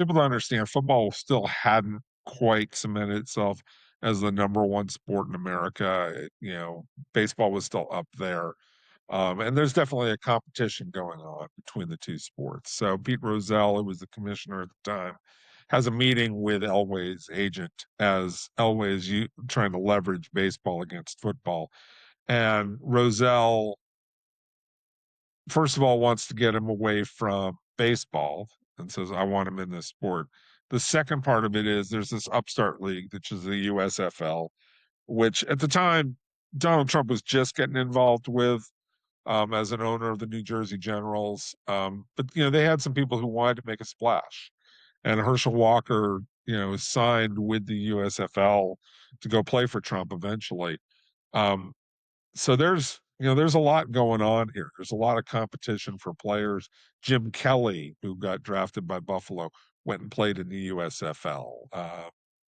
people don't understand football still hadn't quite cemented itself as the number one sport in America. Baseball was still up there. And there's definitely a competition going on between the two sports. So Pete Rozelle, who was the commissioner at the time, has a meeting with Elway's agent as Elway is trying to leverage baseball against football. And Rozelle, first of all, wants to get him away from baseball and says, I want him in this sport. The second part of it is there's this upstart league, which is the USFL, which at the time Donald Trump was just getting involved with as an owner of the New Jersey Generals. But they had some people who wanted to make a splash, and Herschel Walker, signed with the USFL to go play for Trump eventually. So there's a lot going on here. There's a lot of competition for players. Jim Kelly, who got drafted by Buffalo, went and played in the USFL.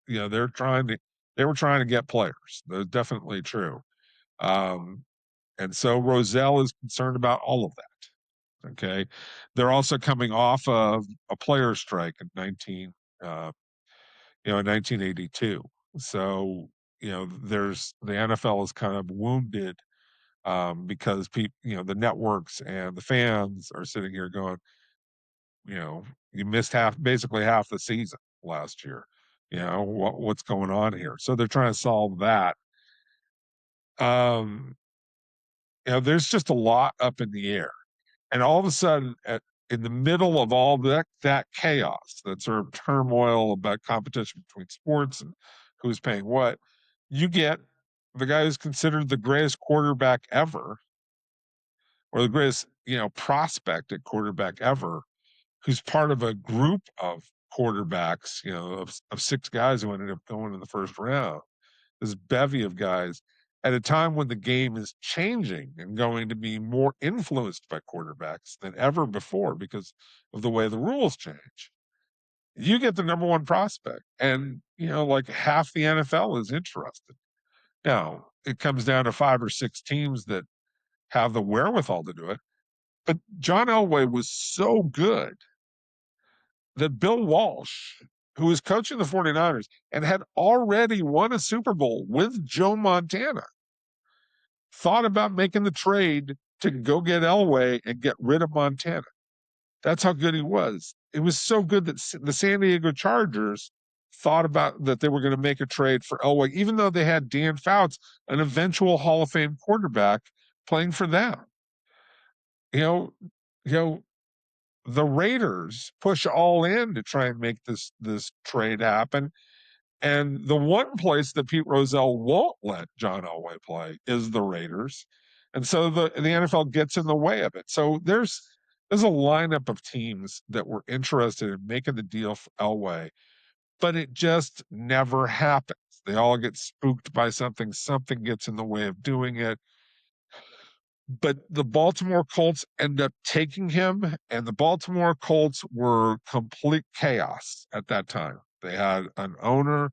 They were trying to get players. That's definitely true. Um, and so Rozelle is concerned about all of that. Okay. They're also coming off of a player strike in 1982. So, there's the NFL is kind of wounded because people, the networks and the fans are sitting here going, you missed basically half the season last year. What's going on here? So they're trying to solve that. Um, there's just a lot up in the air. And all of a sudden, in the middle of all that chaos, that sort of turmoil about competition between sports and who's paying what, you get the guy who's considered the greatest quarterback ever, or the greatest, prospect at quarterback ever, who's part of a group of quarterbacks, of six guys who ended up going in the first round. This bevy of guys at a time when the game is changing and going to be more influenced by quarterbacks than ever before because of the way the rules change. You get the number one prospect, and like half the NFL is interested. Now it comes down to 5 or 6 teams that have the wherewithal to do it. But John Elway was so good that Bill Walsh, who was coaching the 49ers and had already won a Super Bowl with Joe Montana, thought about making the trade to go get Elway and get rid of Montana. That's how good he was. It was so good that the San Diego Chargers thought about that they were going to make a trade for Elway, even though they had Dan Fouts, an eventual Hall of Fame quarterback, playing for them. You know, you know, the Raiders push all in to try and make this trade happen. And the one place that Pete Rozelle won't let John Elway play is the Raiders. And so the NFL gets in the way of it. So there's a lineup of teams that were interested in making the deal for Elway, but it just never happens. They all get spooked by something gets in the way of doing it. But the Baltimore Colts end up taking him, and the Baltimore Colts were complete chaos at that time. They had an owner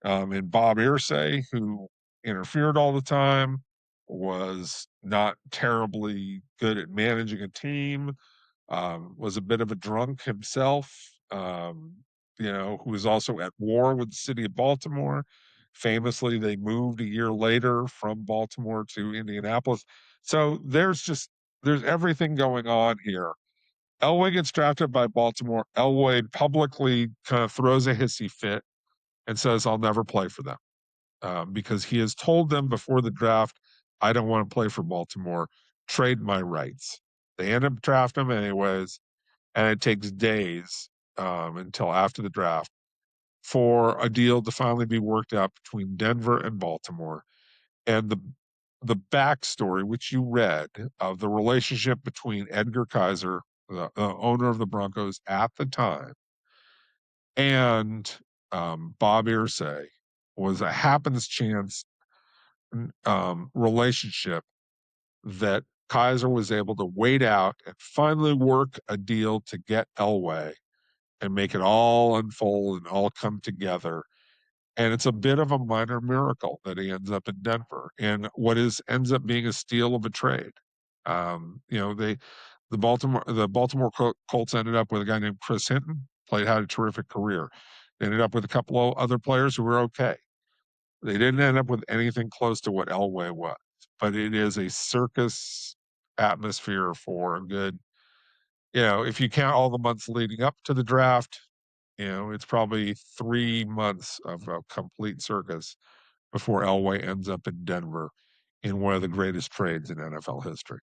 in Bob Irsay who interfered all the time, was not terribly good at managing a team, was a bit of a drunk himself, who was also at war with the city of Baltimore. Famously, they moved a year later from Baltimore to Indianapolis. So there's everything going on here. Elway gets drafted by Baltimore. Elway publicly kind of throws a hissy fit and says, I'll never play for them because he has told them before the draft, I don't want to play for Baltimore. Trade my rights. They end up drafting him anyways, and it takes days until after the draft for a deal to finally be worked out between Denver and Baltimore. And the backstory, which you read, of the relationship between Edgar Kaiser, the owner of the Broncos at the time, and Bob Irsay, was a happenstance relationship that Kaiser was able to wait out and finally work a deal to get Elway and make it all unfold and all come together. And it's a bit of a minor miracle that he ends up in Denver in what ends up being a steal of a trade. The Baltimore Colts ended up with a guy named Chris Hinton, had a terrific career. They ended up with a couple of other players who were okay. They didn't end up with anything close to what Elway was, but it is a circus atmosphere for a good, if you count all the months leading up to the draft, it's probably 3 months of a complete circus before Elway ends up in Denver in one of the greatest trades in NFL history.